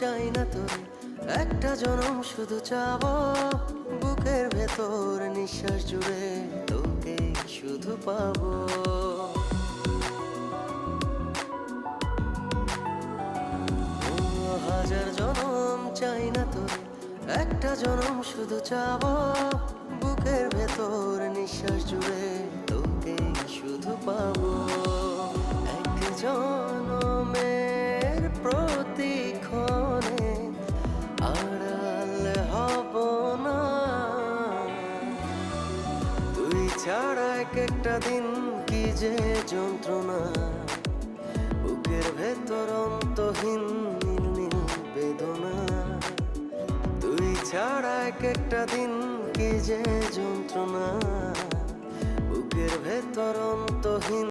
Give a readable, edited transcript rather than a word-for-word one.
চাই না তোরে, একটা জনম শুধু চাবো, বুকের ভেতর নিঃশ্বাস জুড়ে তোকে শুধু পাবো। হাজার জনম চাই না তোরে, একটা জনম শুধু চাবো, বুকের ভেতর নিঃশ্বাস জুড়ে তোকে শুধু পাবো। এক জনমের প্রতিক্ষণে আড়াল হব না, তুই ছাড়া এক একটা দিন কি যে যন্ত্রণা, বুকের ভেতর অন্তহীন নীল নীল বেদনা। তুই ছাড়া এক একটা দিন কি যে যন্ত্রণা, বুকের ভেতর অন্তহীন।